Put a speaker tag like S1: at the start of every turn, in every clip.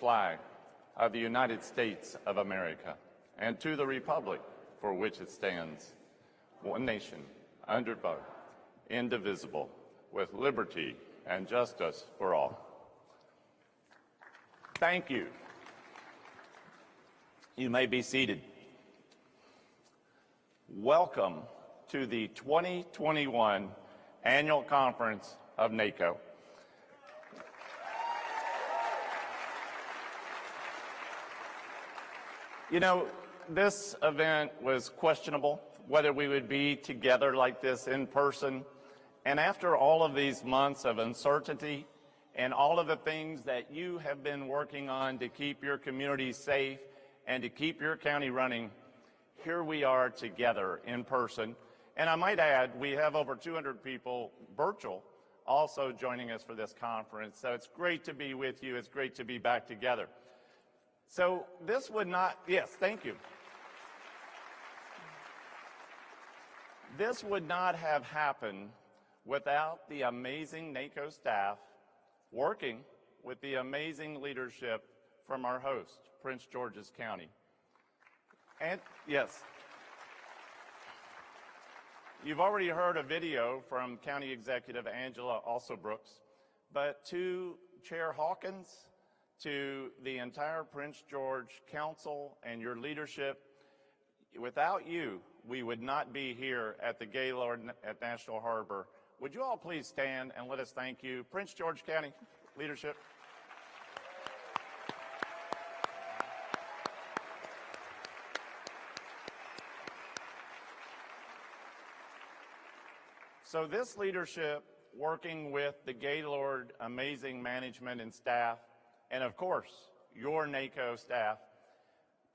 S1: flag of the United States of America, and to the republic for which it stands, one nation, under God, indivisible, with liberty and justice for all. Thank you. You may be seated. Welcome to the 2021 Annual Conference of NACo. You know, this event was questionable, whether we would be together like this in person. And after all of these months of uncertainty and all of the things that you have been working on to keep your community safe and to keep your county running, here we are together in person. And I might add, we have over 200 people virtual also joining us for this conference. So it's great to be with you. It's great to be back together. So this would not, yes, thank you. This would not have happened without the amazing NACo staff working with the amazing leadership from our host, Prince George's County. And yes, you've already heard a video from County Executive Angela Alsobrooks, but to Chair Hawkins, to the entire Prince George Council and your leadership, without you, we would not be here at the Gaylord at National Harbor. Would you all please stand and let us thank you, Prince George County leadership. So this leadership, working with the Gaylord amazing management and staff, and of course, your NACo staff,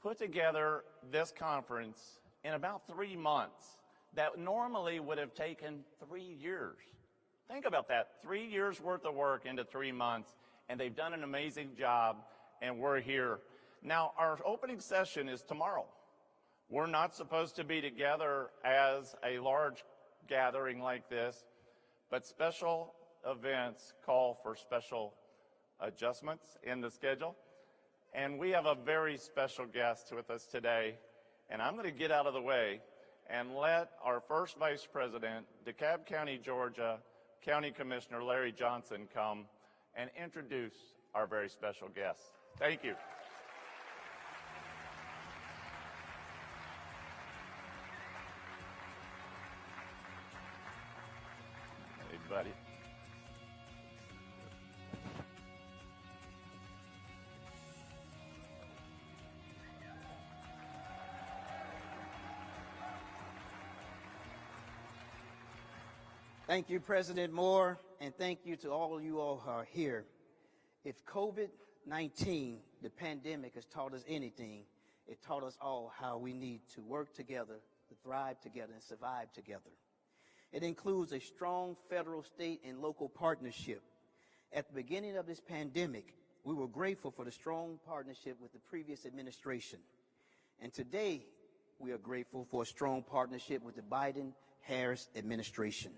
S1: put together this conference in about 3 months that normally would have taken 3 years. Think about that, 3 years worth of work into 3 months, and they've done an amazing job, and we're here. Now, our opening session is tomorrow. We're not supposed to be together as a large gathering like this, but special events call for special adjustments in the schedule. And we have a very special guest with us today, and I'm going to get out of the way and let our first Vice President, DeKalb County, Georgia, County Commissioner Larry Johnson come and introduce our very special guest. Thank you. Hey, buddy.
S2: Thank you, President Moore, and thank you to all of you all who are here. If COVID-19, the pandemic, has taught us anything, it taught us all how we need to work together, to thrive together, and survive together. It includes a strong federal, state, and local partnership. At the beginning of this pandemic, we were grateful for the strong partnership with the previous administration. And today, we are grateful for a strong partnership with the Biden-Harris administration.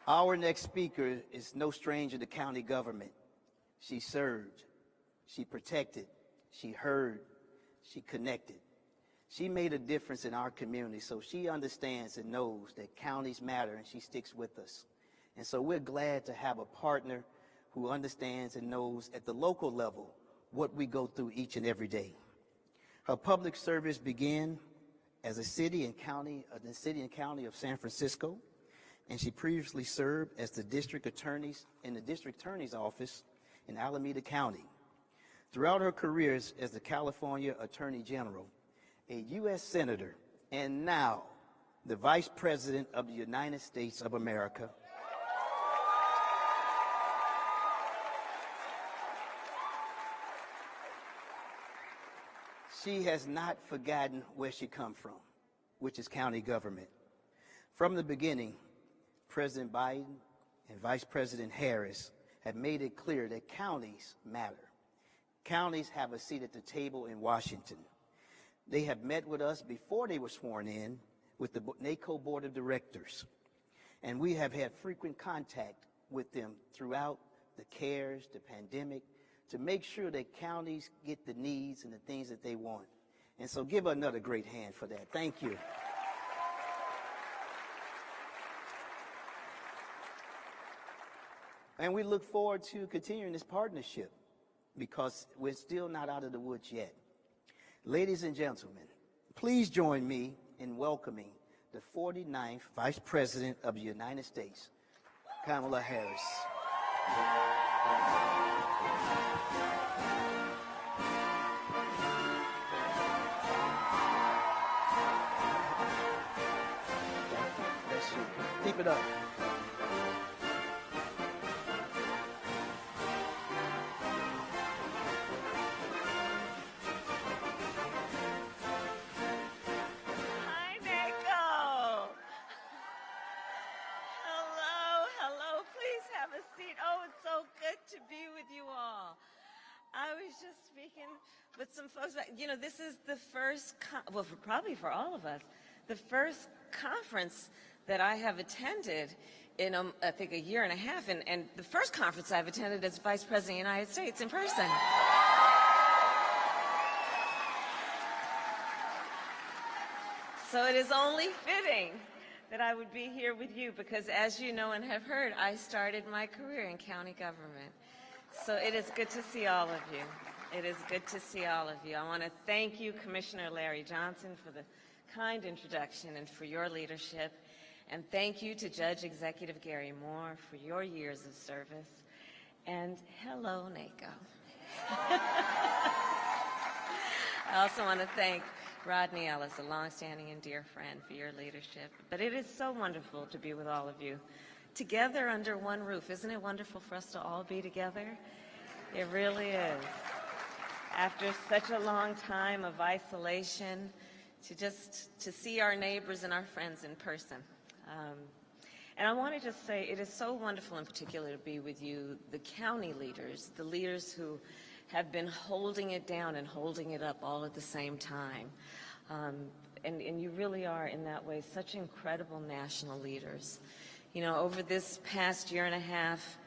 S2: Our next speaker is no stranger to county government. She served, she protected, she heard, she connected. She made a difference in our community, so she understands and knows that counties matter, and she sticks with us. And so we're glad to have a partner who understands and knows at the local level what we go through each and every day. Her public service began as a city and county of San Francisco, and she previously served as the district attorney's office in Alameda County. Throughout her careers as the California Attorney General, a U.S. Senator, and now the Vice President of the United States of America, she has not forgotten where she comes from, which is county government. From the beginning, President Biden and Vice President Harris have made it clear that counties matter. Counties have a seat at the table in Washington. They have met with us before they were sworn in with the NACo Board of Directors. and we have had frequent contact with them throughout the CARES, the pandemic, to make sure that counties get the needs and the things that they want. And so give another great hand for that. Thank you. And we look forward to continuing this partnership because we're still not out of the woods yet. Ladies and gentlemen, please join me in welcoming the 49th Vice President of the United States, Kamala Harris. Bless you. Keep it up.
S3: With some folks, you know, this is the first, well, probably for all of us, the first conference that I have attended in, I think, a year and a half, and the first conference I've attended as Vice President of the United States in person. So it is only fitting that I would be here with you because, as you know and have heard, I started my career in county government. So it is good to see all of you. It is good to see all of you. I want to thank you, Commissioner Larry Johnson, for the kind introduction and for your leadership. And thank you to Judge Executive Gary Moore for your years of service. And hello, NACo. I also want to thank Rodney Ellis, a longstanding and dear friend, for your leadership. But it is so wonderful to be with all of you together under one roof. Isn't it wonderful for us to all be together? It really is. After such a long time of isolation, to see our neighbors and our friends in person. And I want to just say it is so wonderful in particular to be with you, the county leaders, the leaders who have been holding it down and holding it up all at the same time. And you really are, in that way, such incredible national leaders. You know, over this past year and a half,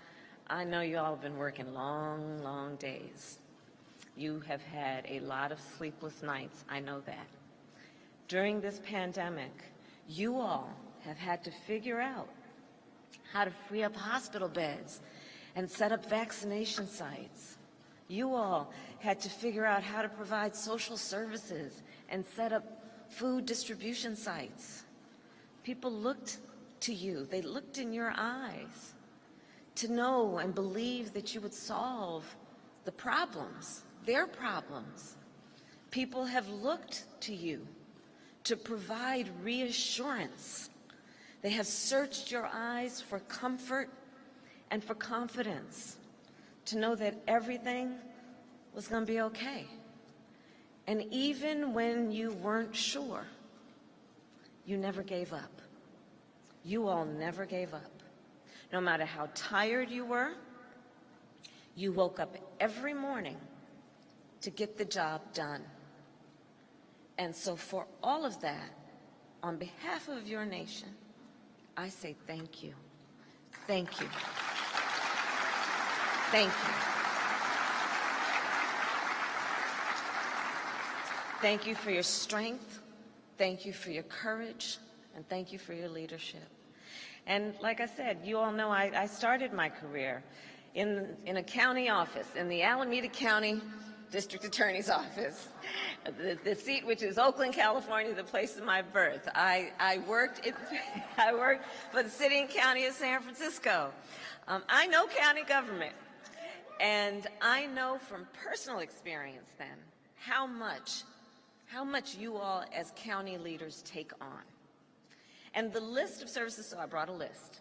S3: I know you all have been working long, long days. You have had a lot of sleepless nights, I know that. During this pandemic, you all have had to figure out how to free up hospital beds and set up vaccination sites. You all had to figure out how to provide social services and set up food distribution sites. People looked to you, they looked in your eyes to know and believe that you would solve the problems, their problems. People have looked to you to provide reassurance. They have searched your eyes for comfort and for confidence, to know that everything was going to be okay. And even when you weren't sure, you never gave up. You all never gave up. No matter how tired you were, you woke up every morning to get the job done. And so for all of that, on behalf of your nation, I say thank you. Thank you. Thank you. Thank you for your strength. Thank you for your courage. And thank you for your leadership. And like I said, you all know I started my career in a county office, in the Alameda County District Attorney's Office, the seat which is Oakland, California, the place of my birth. I worked for the city and county of San Francisco. I know county government, and I know from personal experience then how much you all as county leaders take on. And the list of services, so I brought a list.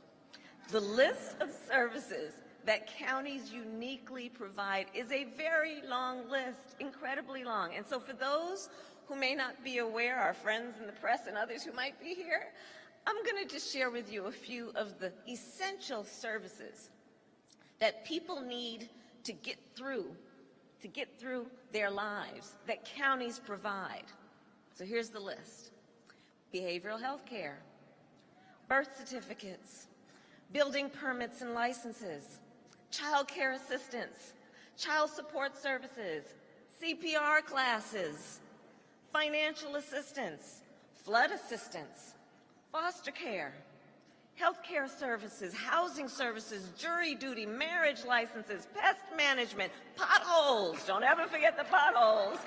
S3: The list of services that counties uniquely provide is a very long list, incredibly long. And so for those who may not be aware, our friends in the press and others who might be here, I'm going to just share with you a few of the essential services that people need to get through their lives, that counties provide. So here's the list. Behavioral health care, birth certificates, building permits and licenses, child care assistance, child support services, CPR classes, financial assistance, flood assistance, foster care, health care services, housing services, jury duty, marriage licenses, pest management, potholes, don't ever forget the potholes,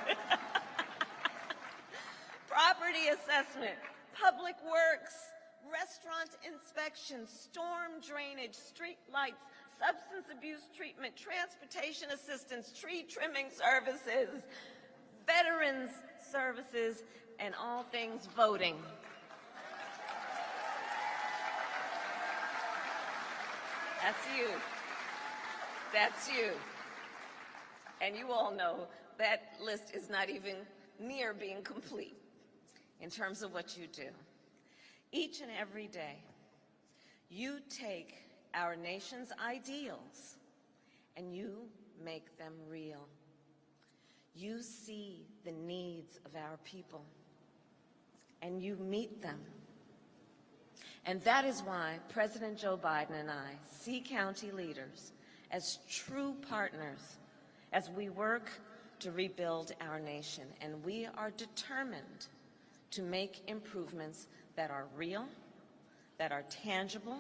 S3: property assessment, public works, restaurant inspections, storm drainage, street lights, substance abuse treatment, transportation assistance, tree trimming services, veterans services, and all things voting. That's you. That's you. And you all know that list is not even near being complete in terms of what you do. Each and every day, you take our nation's ideals and you make them real. You see the needs of our people and you meet them. And that is why President Joe Biden and I see county leaders as true partners as we work to rebuild our nation. And we are determined to make improvements that are real, that are tangible,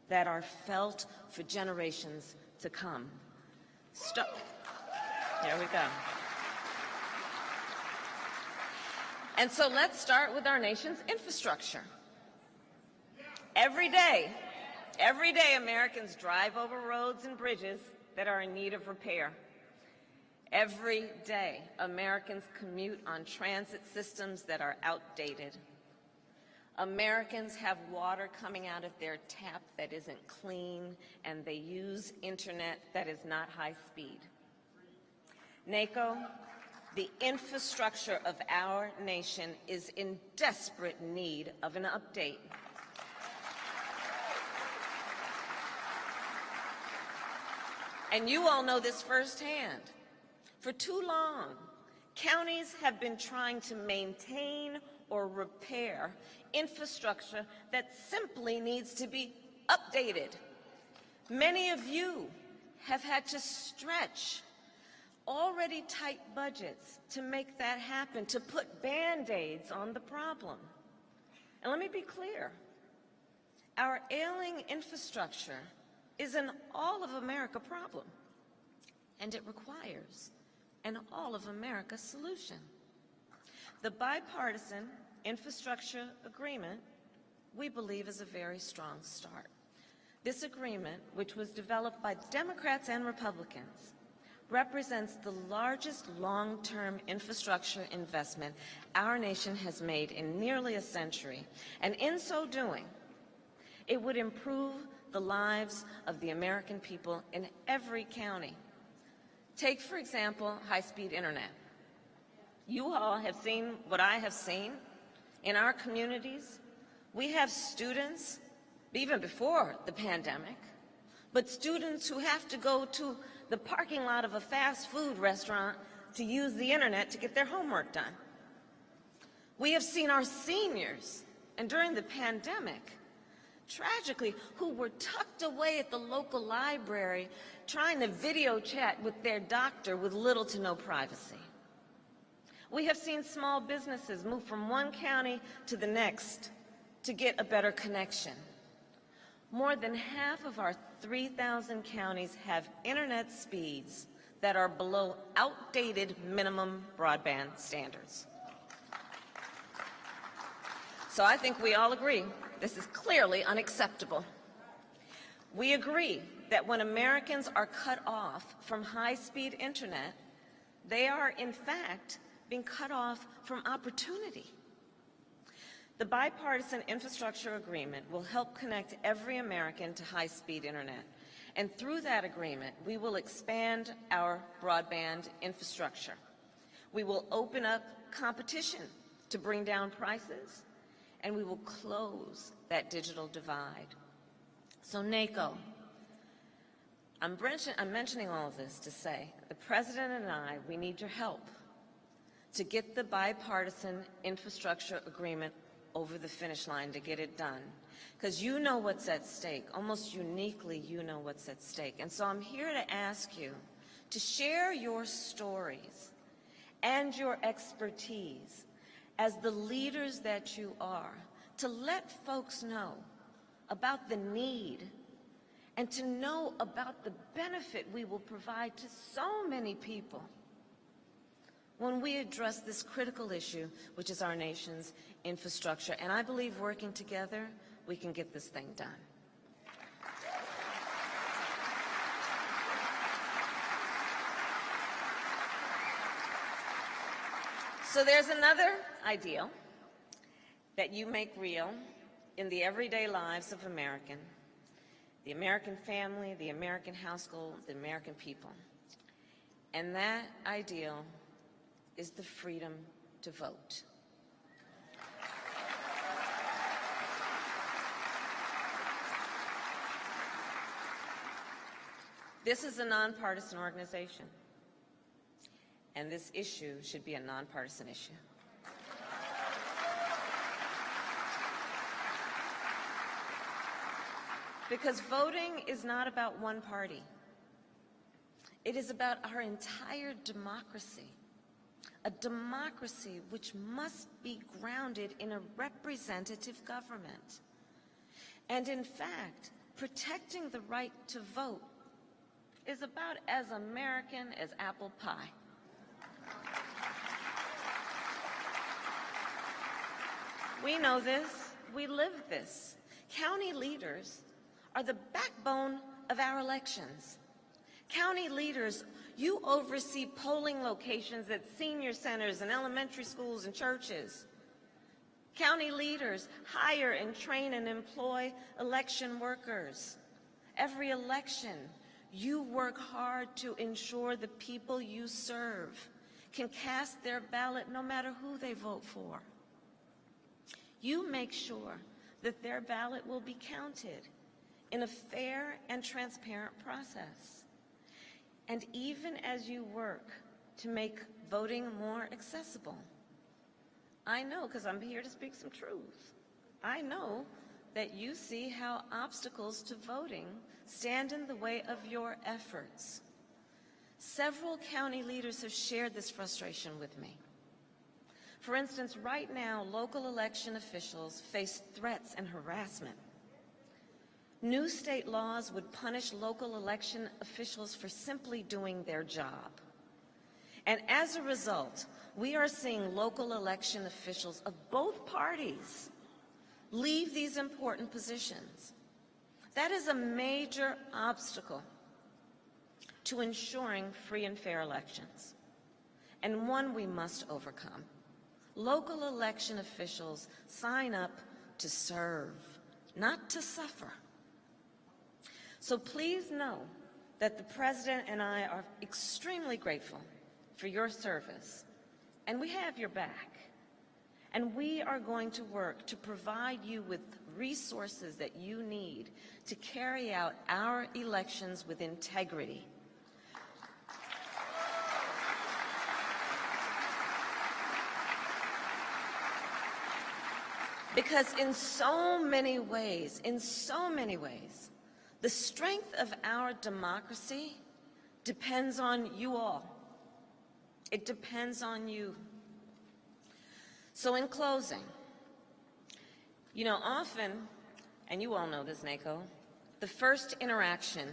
S3: that are felt for generations to come. Here we go. And so let's start with our nation's infrastructure. Every day, Americans drive over roads and bridges that are in need of repair. Every day, Americans commute on transit systems that are outdated. Americans have water coming out of their tap that isn't clean, and they use internet that is not high speed. NACo, the infrastructure of our nation, is in desperate need of an update. And you all know this firsthand. For too long, counties have been trying to maintain or repair infrastructure that simply needs to be updated. Many of you have had to stretch already tight budgets to make that happen, to put Band-Aids on the problem. And let me be clear, our ailing infrastructure is an all-of-America problem, and it requires an all-of-America solution. The bipartisan infrastructure agreement, we believe, is a very strong start. This agreement, which was developed by Democrats and Republicans, represents the largest long-term infrastructure investment our nation has made in nearly a century. And in so doing, it would improve the lives of the American people in every county. Take, for example, high-speed internet. You all have seen what I have seen in our communities. We have students, even before the pandemic, but students who have to go to the parking lot of a fast food restaurant to use the internet to get their homework done. We have seen our seniors, and during the pandemic, tragically, who were tucked away at the local library trying to video chat with their doctor with little to no privacy. We have seen small businesses move from one county to the next to get a better connection. More than half of our 3,000 counties have internet speeds that are below outdated minimum broadband standards. So I think we all agree this is clearly unacceptable. We agree that when Americans are cut off from high-speed internet, they are in fact being cut off from opportunity. The bipartisan infrastructure agreement will help connect every American to high-speed internet. And through that agreement, we will expand our broadband infrastructure. We will open up competition to bring down prices, and we will close that digital divide. So NACo, I'm mentioning all of this to say the President and I, we need your help to get the bipartisan infrastructure agreement over the finish line to get it done. Because you know what's at stake. Almost uniquely, you know what's at stake. And so I'm here to ask you to share your stories and your expertise as the leaders that you are, to let folks know about the need and to know about the benefit we will provide to so many people when we address this critical issue, which is our nation's infrastructure. And I believe working together, we can get this thing done. So there's another ideal that you make real in the everyday lives of the American family, the American household, the American people. And that ideal is the freedom to vote. This is a nonpartisan organization, and this issue should be a nonpartisan issue. Because voting is not about one party. It is about our entire democracy, a democracy which must be grounded in a representative government. And in fact, protecting the right to vote is about as American as apple pie. We know this, we live this. County leaders are the backbone of our elections. County leaders, you oversee polling locations at senior centers and elementary schools and churches. County leaders hire and train and employ election workers. Every election, you work hard to ensure the people you serve can cast their ballot no matter who they vote for. You make sure that their ballot will be counted in a fair and transparent process. And even as you work to make voting more accessible, I know, because I'm here to speak some truth, I know that you see how obstacles to voting stand in the way of your efforts. Several county leaders have shared this frustration with me. For instance, right now, local election officials face threats and harassment. New state laws would punish local election officials for simply doing their job. And as a result, we are seeing local election officials of both parties leave these important positions. That is a major obstacle to ensuring free and fair elections, and one we must overcome. Local election officials sign up to serve, not to suffer. So please know that the President and I are extremely grateful for your service, and we have your back. And we are going to work to provide you with resources that you need to carry out our elections with integrity. Because in so many ways, the strength of our democracy depends on you all. It depends on you. So in closing, you know, often, and you all know this, NACo, the first interaction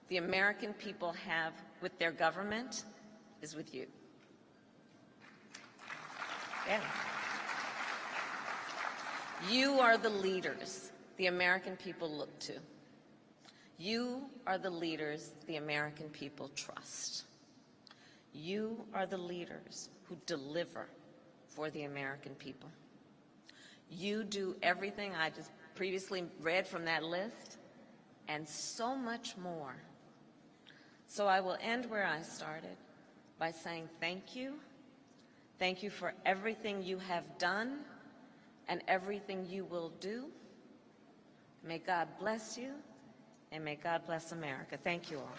S3: the American people have with their government is with you. Yeah. You are the leaders the American people look to. You are the leaders the American people trust. You are the leaders who deliver for the American people. You do everything I just previously read from that list, and so much more. So I will end where I started by saying thank you. Thank you for everything you have done and everything you will do. May God bless you, and may God bless America. Thank you all.